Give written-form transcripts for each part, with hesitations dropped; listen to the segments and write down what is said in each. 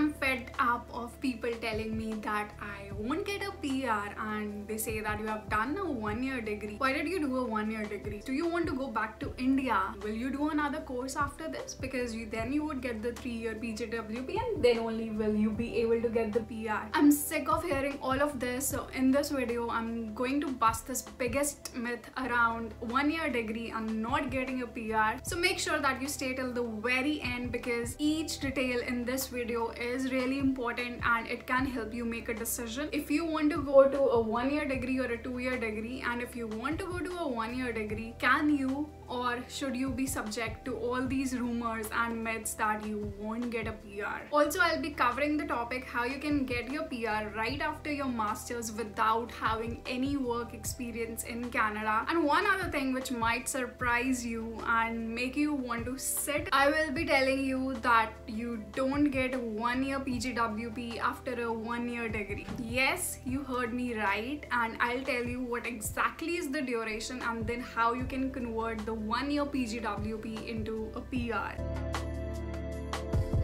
I'm fed up of people telling me that I won't get a PR and they say that you have done a 1-year degree. Why did you do a 1-year degree? Do you want to go back to India? Will you do another course after this? Because then you would get the 3-year PGWP and then only will you be able to get the PR. I'm sick of hearing all of this, so in this video I'm going to bust this biggest myth around 1-year degree and not getting a PR. So make sure that you stay till the very end because each detail in this video is really important and it can help you make a decision. If you want to go to a 1-year degree or a 2-year degree, and if you want to go to a 1-year degree, can you or should you be subject to all these rumors and myths that you won't get a PR? Also, I'll be covering the topic how you can get your PR right after your masters without having any work experience in Canada. And one other thing which might surprise you and make you want to sit, I will be telling you that you don't get a 1-year PGWP after a 1-year degree. Yes, you heard me right, and I'll tell you what exactly is the duration and then how you can convert the 1-year PGWP into a PR.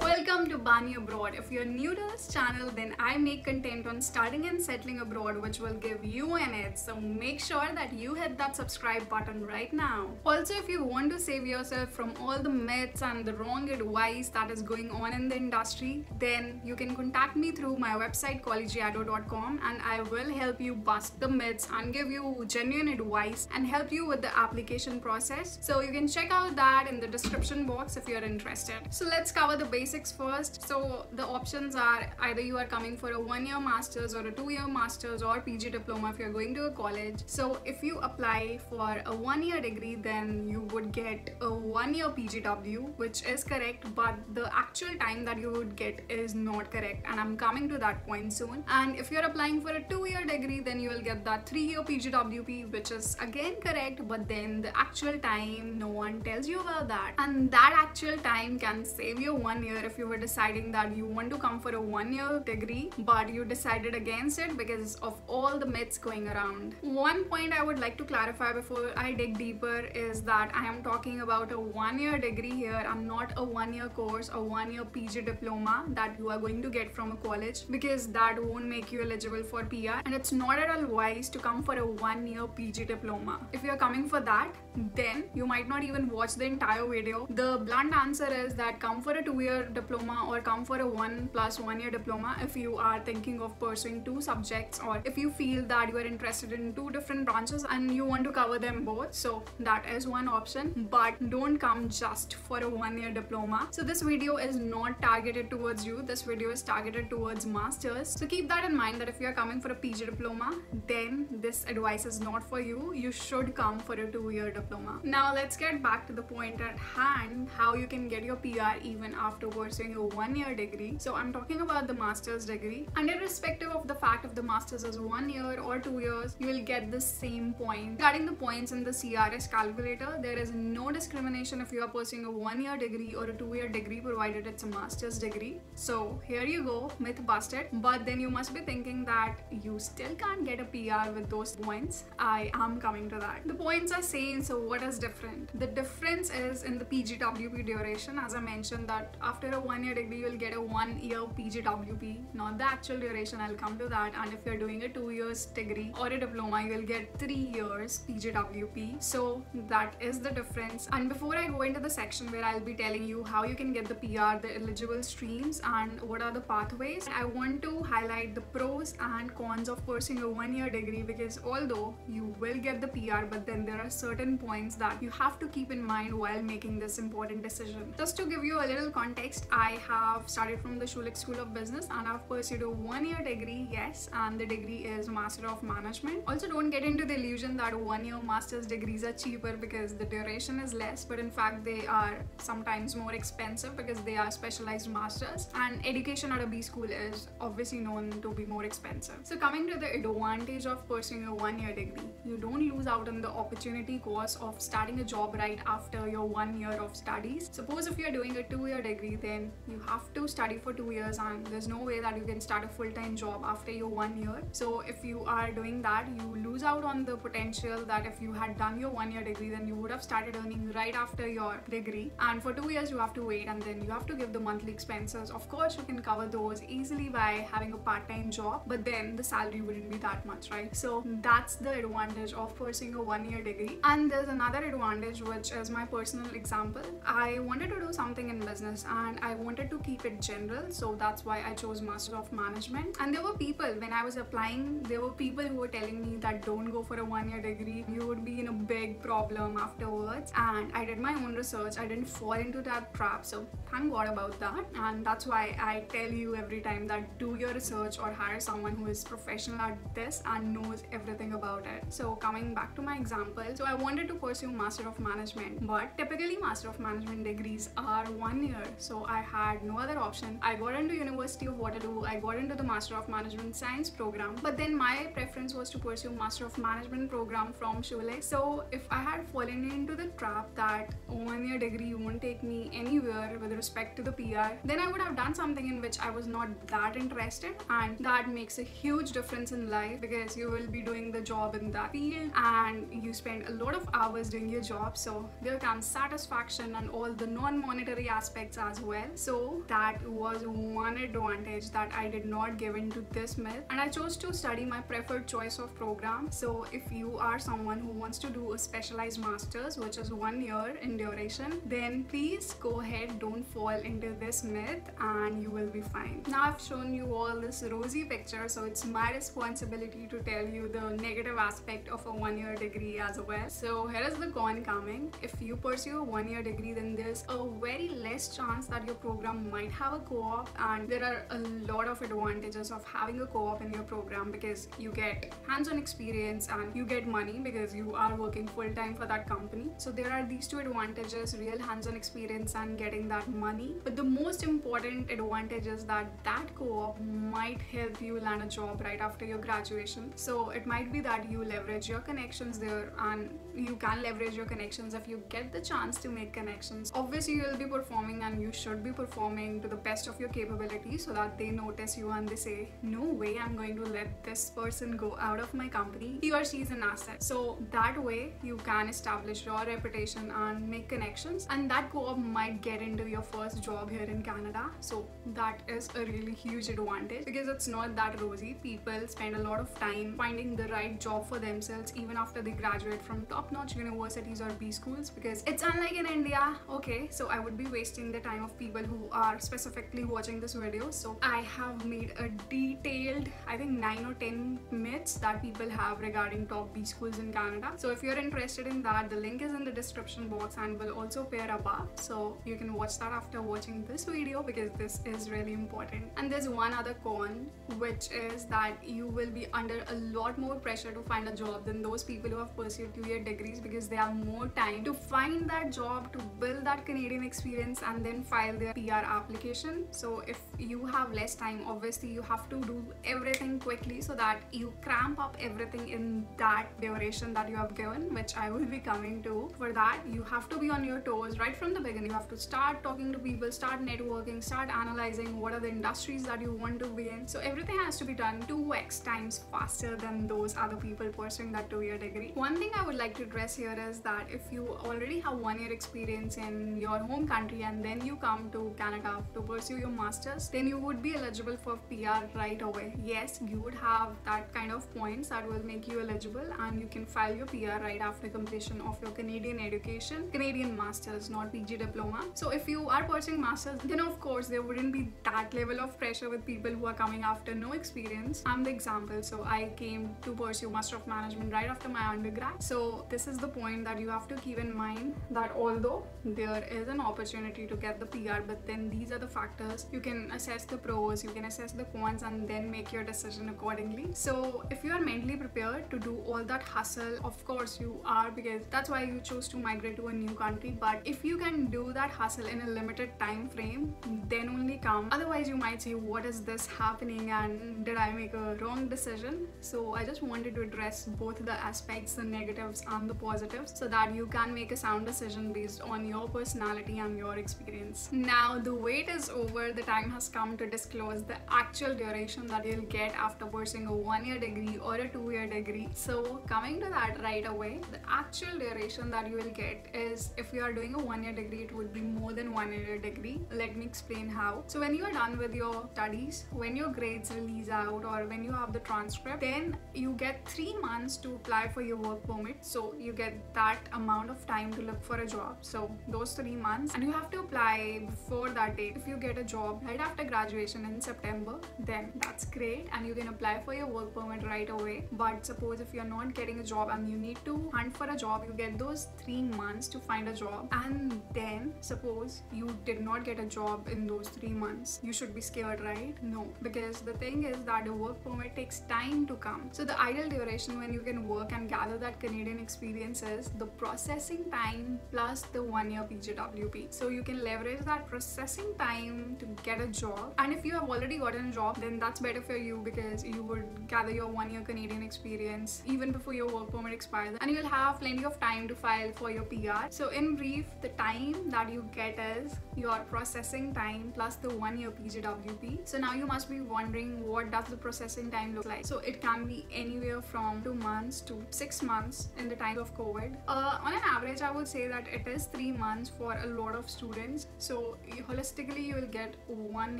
Welcome to Bani Abroad. If you're new to this channel, then I make content on studying and settling abroad which will give you an edge. So make sure that you hit that subscribe button right now. Also, if you want to save yourself from all the myths and the wrong advice that is going on in the industry, then you can contact me through my website collegiado.com and I will help you bust the myths and give you genuine advice and help you with the application process. So you can check out that in the description box if you're interested. So let's cover the basics first. So the options are either you are coming for a 1-year masters or a 2-year masters or PG diploma if you're going to a college. So if you apply for a 1-year degree, then you would get a 1-year PGW, which is correct, but the actual time that you would get is not correct, and I'm coming to that point soon. And if you're applying for a 2-year degree, then you will get that 3-year PGWP, which is again correct, but then the actual time no one tells you about that, and that actual time can save you 1 year if you were deciding that you want to come for a 1-year degree but you decided against it because of all the myths going around. One point I would like to clarify before I dig deeper is that I am talking about a 1-year degree here and not a 1-year course or 1-year PG diploma that you are going to get from a college, because that won't make you eligible for PR, and it's not at all wise to come for a 1-year PG diploma. If you're coming for that, then you might not even watch the entire video. The blunt answer is that come for a 2-year diploma or come for a 1+1-year diploma if you are thinking of pursuing 2 subjects, or if you feel that you are interested in 2 different branches and you want to cover them both. So that is one option, but don't come just for a 1-year diploma. So this video is not targeted towards you. This video is targeted towards masters. So keep that in mind that if you are coming for a PG diploma, then this advice is not for you. You should come for a 2-year diploma. Now let's get back to the point at hand, how you can get your PR even after pursuing a 1-year degree. So I'm talking about the master's degree, and irrespective of the fact if the master's is 1 year or 2 years, you will get the same point. Regarding the points in the CRS calculator, there is no discrimination if you are pursuing a 1-year degree or a 2-year degree provided it's a master's degree. So here you go, myth busted. But then you must be thinking that you still can't get a PR with those points. I am coming to that. The points are same, so what is different? The difference is in the PGWP duration. As I mentioned that after a 1-year degree, you'll get a 1-year PGWP, not the actual duration. I'll come to that. And if you're doing a 2 years degree or a diploma, you'll get 3 years PGWP. So that is the difference. And before I go into the section where I'll be telling you how you can get the PR, the eligible streams, and what are the pathways, I want to highlight the pros and cons of pursuing a 1-year degree, because although you will get the PR, but then there are certain points that you have to keep in mind while making this important decision. Just to give you a little context, I have started from the Schulich School of Business and I've pursued a 1-year degree, yes, and the degree is Master of Management. Also, don't get into the illusion that 1-year master's degrees are cheaper because the duration is less, but in fact they are sometimes more expensive because they are specialized masters, and education at a B school is obviously known to be more expensive. So coming to the advantage of pursuing a 1-year degree, you don't lose out on the opportunity cost of starting a job right after your 1 year of studies. Suppose if you're doing a 2-year degree, then then you have to study for 2 years, and there's no way that you can start a full-time job after your 1 year. So if you are doing that, you lose out on the potential that if you had done your 1 year degree, then you would have started earning right after your degree. And for 2 years you have to wait, and then you have to give the monthly expenses. Of course you can cover those easily by having a part-time job, but then the salary wouldn't be that much, right? So that's the advantage of pursuing a 1 year degree. And there's another advantage, which is my personal example. I wanted to do something in business and I wanted to keep it general, so that's why I chose Master of Management. And there were people, when I was applying, there were people who were telling me that don't go for a 1 year degree, you would be in a big problem afterwards. And I did my own research, I didn't fall into that trap, so thank God about that. And that's why I tell you every time that do your research or hire someone who is professional at this and knows everything about it. So coming back to my example, so I wanted to pursue Master of Management, but typically Master of Management degrees are 1 year, so I had no other option. I got into University of Waterloo, I got into the Master of Management Science program, but then my preference was to pursue Master of Management program from Shoeless. So if I had fallen into the trap that 1 year degree won't take me anywhere with respect to the PR, then I would have done something in which I was not that interested, and that makes a huge difference in life because you will be doing the job in that field and you spend a lot of hours doing your job, so there comes satisfaction and all the non-monetary aspects as well. So that was one advantage that I did not give into this myth, and I chose to study my preferred choice of program. So if you are someone who wants to do a specialized masters, which is 1 year in duration, then please go ahead, don't fall into this myth and you will be fine. Now I've shown you all this rosy picture, so it's my responsibility to tell you the negative aspect of a 1 year degree as well. So here is the con coming. If you pursue a 1 year degree, then there's a very less chance that your program might have a co-op, and there are a lot of advantages of having a co-op in your program because you get hands-on experience and you get money because you are working full-time for that company. So there are these two advantages, real hands-on experience and getting that money. But the most important advantage is that that co-op might help you land a job right after your graduation. So it might be that you leverage your connections there, and you can leverage your connections if you get the chance to make connections. Obviously you will be performing, and you should be performing to the best of your capability so that they notice you and they say, no way I'm going to let this person go out of my company, he or she is an asset. So that way you can establish your reputation and make connections, and that co-op might get into your first job here in Canada. So that is a really huge advantage because it's not that rosy. People spend a lot of time finding the right job for themselves even after they graduate from top-notch universities or B schools, because it's unlike in India. Okay, so I would be wasting the time of people who are specifically watching this video. So I have made a detailed, I think 9 or 10 myths that people have regarding top B schools in Canada. So if you're interested in that, the link is in the description box and will also appear above, so you can watch that after watching this video because this is really important. And there's one other con, which is that you will be under a lot more pressure to find a job than those people who have pursued 2 year degrees, because they have more time to find that job, to build that Canadian experience and then file their PR application. So if you have less time, obviously you have to do everything quickly so that you cramp up everything in that duration that you have given, which I will be coming to. For that, you have to be on your toes right from the beginning. You have to start talking to people, start networking, start analyzing what are the industries that you want to be in. So everything has to be done 2x times faster than those other people pursuing that 2 year degree. One thing I would like to address here is that if you already have 1 year experience in your home country and then you come to Canada to pursue your masters, then you would be eligible for PR right away. Yes, you would have that kind of points that will make you eligible, and you can file your PR right after completion of your Canadian education, Canadian masters, not PG diploma. So if you are pursuing masters, then of course there wouldn't be that level of pressure with people who are coming after no experience. I'm the example. So I came to pursue Master of Management right after my undergrad. So this is the point that you have to keep in mind, that although there is an opportunity to get the PR, but then these are the factors. You can assess the pros, you can assess the cons, and then make your decision accordingly. So if you are mentally prepared to do all that hustle, of course you are, because that's why you chose to migrate to a new country. But if you can do that hustle in a limited time frame, then only come. Otherwise you might say, what is this happening and did I make a wrong decision? So I just wanted to address both the aspects, the negatives and the positives, so that you can make a sound decision based on your personality and your experience. Now Now the wait is over. The time has come to disclose the actual duration that you'll get after pursuing a 1-year degree or a 2-year degree. So coming to that right away, the actual duration that you will get is, if you are doing a 1-year degree, it would be more than 1-year degree. Let me explain how. So when you are done with your studies, when your grades release out or when you have the transcript, then you get 3 months to apply for your work permit. So you get that amount of time to look for a job. So those 3 months, and you have to apply before that date. If you get a job right after graduation in September, then that's great and you can apply for your work permit right away. But suppose if you're not getting a job and you need to hunt for a job, you get those 3 months to find a job. And then suppose you did not get a job in those 3 months, you should be scared, right? No, because the thing is that the work permit takes time to come. So the ideal duration when you can work and gather that Canadian experience is the processing time plus the 1-year PGWP. So you can leverage that processing time to get a job. And if you have already gotten a job, then that's better for you because you would gather your 1-year Canadian experience even before your work permit expires, and you'll have plenty of time to file for your PR. So in brief, the time that you get is your processing time plus the 1-year PGWP. So now you must be wondering, what does the processing time look like? So it can be anywhere from 2 months to 6 months in the time of COVID. On an average, I would say that it is 3 months for a lot of students. So holistically, you will get 1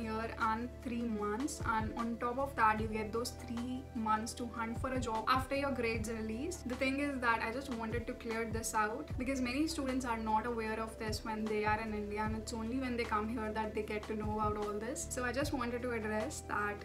year and 3 months, and on top of that, you get those 3 months to hunt for a job after your grades release. The thing is that I just wanted to clear this out because many students are not aware of this when they are in India, and it's only when they come here that they get to know about all this. So I just wanted to address that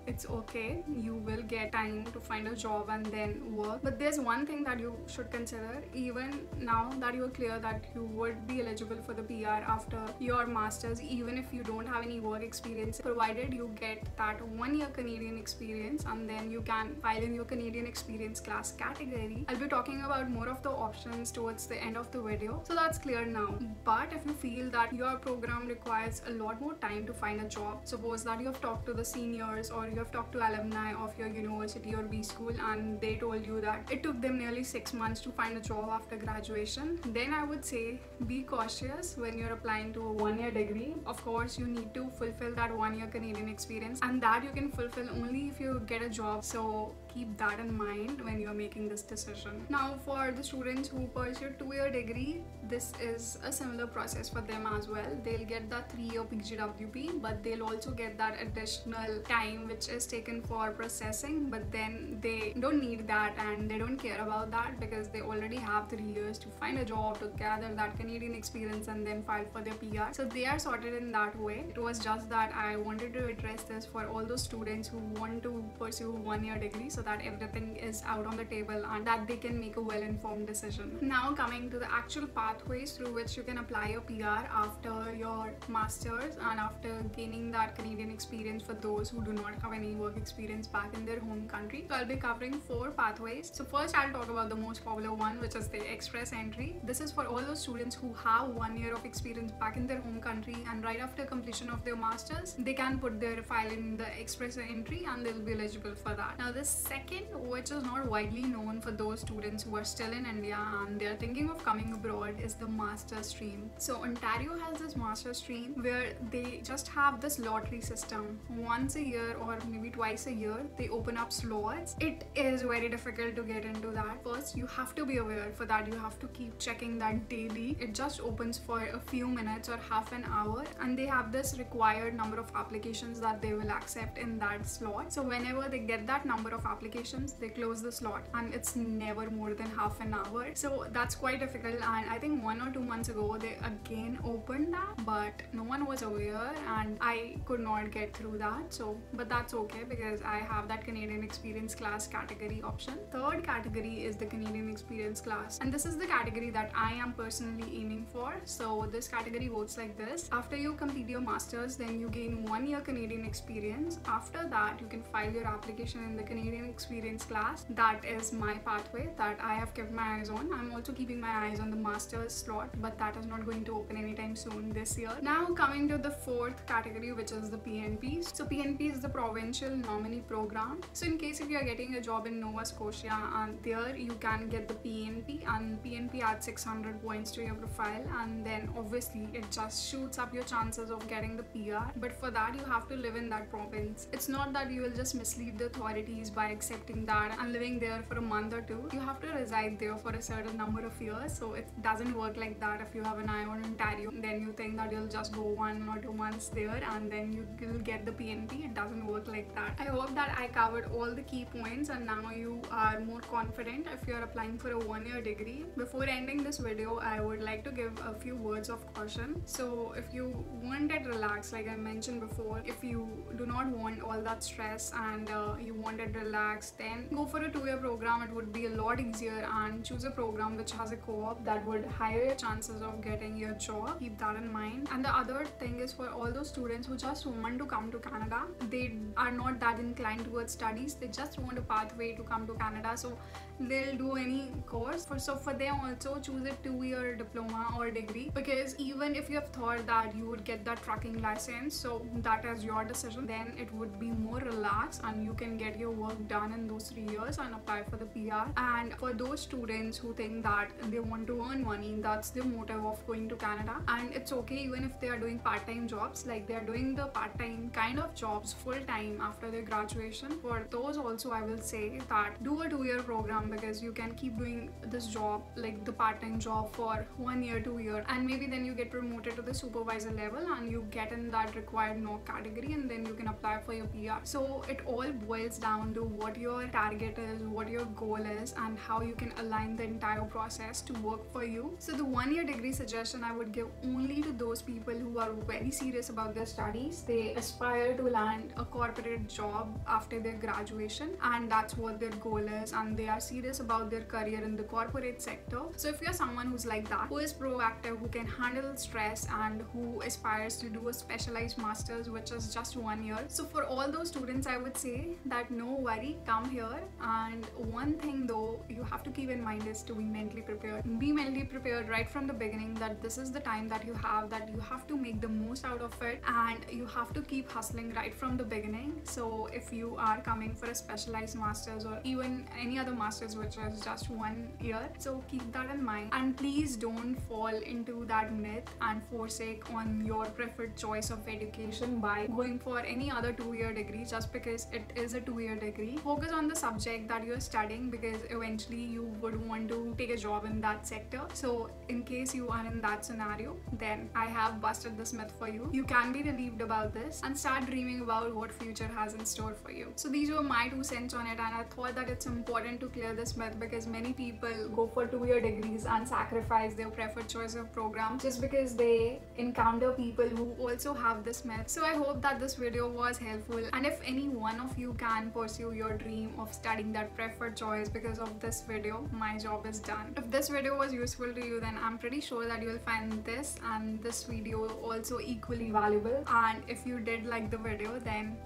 it's okay, you will get time to find a job and then work. But there's one thing that you should consider, even now that you're clear that you would be eligible for the PR after your masters, even if you don't have any work experience, provided you get that 1-year Canadian experience, and then you can file in your Canadian experience class category. I'll be talking about more of the options towards the end of the video, so that's clear now. But if you feel that your program requires a lot more time to find a job, suppose that you have talked to the seniors or you have talked to alumni of your university or B school and they told you that it took them nearly 6 months to find a job after graduation, then I would say be cautious when you're applying to a 1-year degree. Of course, you need to fulfill that 1-year Canadian experience, and that you can fulfill only if you get a job. So keep that in mind when you're making this decision. Now for the students who pursue 2-year degree, this is a similar process for them as well. They'll get that 3-year PGWP, but they'll also get that additional time which is taken for processing, but then they don't need that and they don't care about that because they already have 3 years to find a job, to gather that Canadian experience and then file for their PR. So they are sorted in that way. It was just that I wanted to address this for all those students who want to pursue a 1-year degree, so that everything is out on the table and that they can make a well-informed decision. Now coming to the actual pathways through which you can apply your PR after your masters and after gaining that Canadian experience for those who do not have any work experience back in their home country. So I'll be covering 4 pathways. So first I'll talk about the most popular one, which is the express entry. This is for all those students who have 1 year of experience back in their home country, and right after completion of their masters, they can put their file in the express entry and they'll be eligible for that. Now the second, which is not widely known for those students who are still in India and they're thinking of coming abroad, is the master stream. So Ontario has this master stream where they just have this lottery system. Once a year or maybe twice a year, they open up slots. It is very difficult to get into that. First, you have to be aware. For that, you have to keep checking that daily. It just opens for a few minutes or half an hour, and they have this required number of applications that they will accept in that slot. So whenever they get that number of applications, they close the slot, and it's never more than half an hour. So that's quite difficult, and I think 1 or 2 months ago they again opened that, but no one was aware and I could not get through that. So but that's okay because I have that Canadian experience class category option. Third category is the Canadian experience class, and this is the category that I am personally aiming for. So this category works like this: after you complete your masters, then you gain 1 year Canadian experience. After that, you can file your application in the Canadian experience class. That is my pathway that I have kept my eyes on. I'm also keeping my eyes on the master's slot, but that is not going to open anytime soon this year. Now coming to the fourth category, which is the PNP. So PNP is the Provincial Nominee Program. So in case if you are getting a job in Nova Scotia, and there you can get the PNP, and PNP adds 600 points to your profile, and then obviously it just shoots up your chances of getting the PR. But for that you have to live in that province. It's not that you will just mislead the authorities by accepting that and living there for a month or two. You have to reside there for a certain number of years, so it doesn't work like that. If you have an eye on Ontario, then you think that you'll just go 1 or 2 months there and then you will get the PNP. It doesn't work like that. I hope that I covered all the key points and now you are more confident if you're applying for a 1-year degree. Before ending this video, I would like to give a few words of caution. So if you want it relaxed, like I mentioned before, if you do not want all that stress and you want it relaxed, then go for a 2-year program. It would be a lot easier, and choose a program which has a co-op that would higher your chances of getting your job. Keep that in mind. And the other thing is, for all those students who just want to come to Canada, they are not that inclined towards studies, they just want a pathway to come to Canada, so they'll do any course. So for them also, choose a 2-year diploma or degree, because even if you have thought that you would get that trucking license, so that is your decision, then it would be more relaxed and you can get your work done in those 3 years and apply for the PR. And for those students who think that they want to earn money, that's the motive of going to Canada, and it's okay even if they are doing part-time jobs, like they are doing the part-time kind of jobs full-time after their graduation. For those also, I will say that do a 2-year program, because you can keep doing this job, like the part-time job, for 1 year, 2 years, and maybe then you get promoted to the supervisor level and you get in that required NOC category, and then you can apply for your PR. So it all boils down to what your target is, what your goal is, and how you can align the entire process to work for you. So the 1-year degree suggestion I would give only to those people who are very serious about their studies. They aspire to land a corporate job after their graduation, and that's what their goal is, and they are serious about their career in the corporate sector. So if you're someone who's like that, who is proactive, who can handle stress, and who aspires to do a specialized master's, which is just 1 year, so for all those students I would say that no worry, come here. And one thing though you have to keep in mind is to be mentally prepared. Be mentally prepared right from the beginning that this is the time that you have to make the most out of it, and you have to keep hustling right from the beginning. So if you are coming for a specialized master's or even any other master's which is just 1 year, so keep that in mind, and please don't fall into that myth and forsake on your preferred choice of education by going for any other 2-year degree just because it is a 2-year degree. Focus on the subject that you're studying, because eventually you would want to take a job in that sector. So in case you are in that scenario, then I have busted this myth for you. You can be relieved about this and start dreaming about what future has in store for you. So these were my 2 cents on it, and I thought that it's important to clear this myth, because many people go for 2-year degrees and sacrifice their preferred choice of program just because they encounter people who also have this myth. So I hope that this video was helpful, and if any one of you can pursue your dream of studying that preferred choice because of this video, my job is done. If this video was useful to you, then I'm pretty sure that you will find this and this video also equally valuable. And if you did like the video, then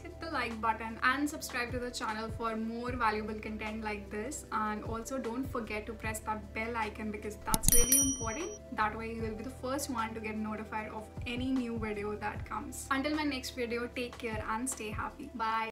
hit the like button and subscribe to the channel for more valuable content like this. And also don't forget to press that bell icon, because that's really important. That way you will be the first one to get notified of any new video that comes. Until my next video, take care and stay happy. Bye.